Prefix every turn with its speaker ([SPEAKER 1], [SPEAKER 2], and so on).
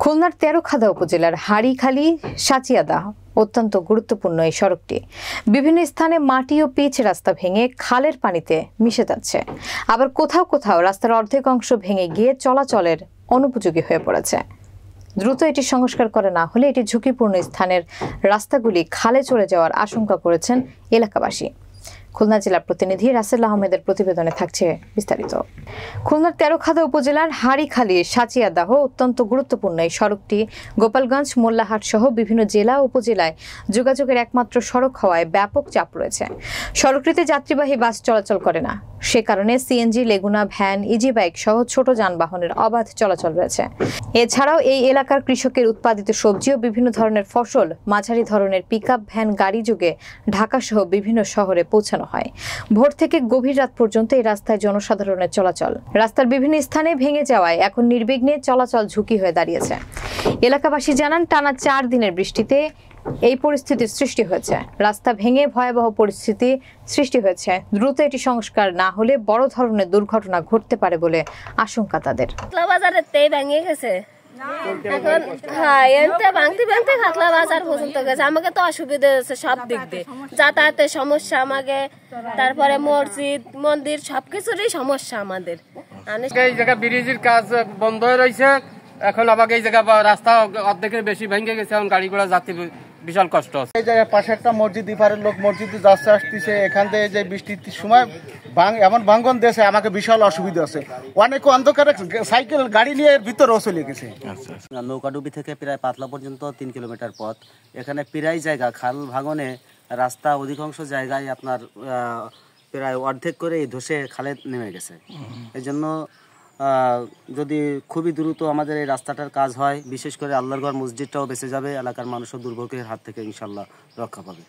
[SPEAKER 1] খুলনার তেরোখাদা উপজেলার হাড়িখালী সাচিয়াদা অত্যন্ত গুরুত্বপূর্ণ এই সড়কটি বিভিন্ন স্থানে মাটি ও পিচ রাস্তা ভেঙে খালের পানিতে মিশে যাচ্ছে। আবার কোথাও কোথাও রাস্তার অর্ধেক অংশ ভেঙে গিয়ে চলাচলের অনুপযোগী হয়ে পড়েছে। দ্রুত এটি সংস্কার করা না হলে এটি ঝুঁকিপূর্ণ স্থানের রাস্তাগুলি খালে চলে যাওয়ার আশঙ্কা করেছেন এলাকাবাসী। খুলনা জেলা প্রতিনিধি রাসেল আহমেদের প্রতিবেদনে থাকছে বিস্তারিত। খুলনার তেরোখাদা উপজেলার হাড়িখালী সাচিয়াদাহ অত্যন্ত গুরুত্বপূর্ণ এই সড়কটি গোপালগঞ্জ মোল্লাহাট সহ বিভিন্ন জেলা উপজেলায় যোগাযোগের একমাত্র সড়ক হওয়ায় ব্যাপক চাপ রয়েছে। সড়কটিতে যাত্রীবাহী বাস চলাচল করে না, সে কারণে সিএনজি, লেগুনা, ভ্যান, ইজি বাইক সহ ছোট যানবাহনের অবাধ চলাচল রয়েছে। এছাড়াও এই এলাকার কৃষকের উৎপাদিত সবজি ও বিভিন্ন ধরনের ফসল মাঝারি ধরনের পিকআপ ভ্যান গাড়ি যোগে ঢাকা সহ বিভিন্ন শহরে পৌঁছানো হয়। ভোর থেকে গভীর রাত পর্যন্ত এই রাস্তায় জনসাধারণের চলাচল। রাস্তার বিভিন্ন স্থানে ভেঙে যাওয়ায় এখন নির্বিঘ্নে চলাচল ঝুঁকি হয়ে দাঁড়িয়েছে। এলাকাবাসী জানান, টানা 4 দিনের বৃষ্টিতে এই পরিস্থিতির সৃষ্টি হয়েছে। রাস্তা ভেঙে ভয়াবহ পরিস্থিতি সৃষ্টি হয়েছে। দ্রুত এটি সংস্কার না হলে বড় ধরনের দুর্ঘটনা ঘটতে পারে বলে আশঙ্কা তাদের।
[SPEAKER 2] ভেঙে গেছে এখন, ভাঙতে খাতলা বাজার পর্যন্ত গেছে। আমাকে তো অসুবিধা হচ্ছে সব দিক দিয়ে, যাতায়াতের সমস্যা আমাকে, তারপরে মসজিদ মন্দির সবকিছুরই সমস্যা আমাদের।
[SPEAKER 3] এই জায়গা ব্রিজের কাজ বন্ধ হয়ে রয়েছে, এখন আবার এই জায়গা রাস্তা অর্ধেকের বেশি ভেঙে গেছে, এখন গাড়ি ঘোড়া যাত্রী বিশাল কষ্ট হচ্ছে।
[SPEAKER 4] এই জায়গায় পাশে একটা মসজিদ, ইপারের লোক মসজিদে যাচ্ছে আসতেছে, এখান থেকে যে বৃষ্টির সময় এমন ভাঙ্গন দিয়েছে, আমাকে বিশাল অসুবিধা আছে। অনেক অন্ধকারে সাইকেল গাড়ি নিয়ে এর ভিতরেও চলে গেছে।
[SPEAKER 5] নৌকাডুবি থেকে প্রায় পাতলা পর্যন্ত 3 কিলোমিটার পথ। এখানে প্রায় জায়গা খাল ভাঙনে রাস্তা অধিকাংশ জায়গায় আপনার প্রায় অর্ধেক করে ধসে খালে নেমে গেছে। এই জন্য যদি খুবই দ্রুত আমাদের এই রাস্তাটার কাজ হয়, বিশেষ করে আল্লাহর ঘর মসজিদটাও বেঁচে যাবে, এলাকার মানুষও দুর্ভোগের হাত থেকে ইনশাল্লাহ রক্ষা পাবে।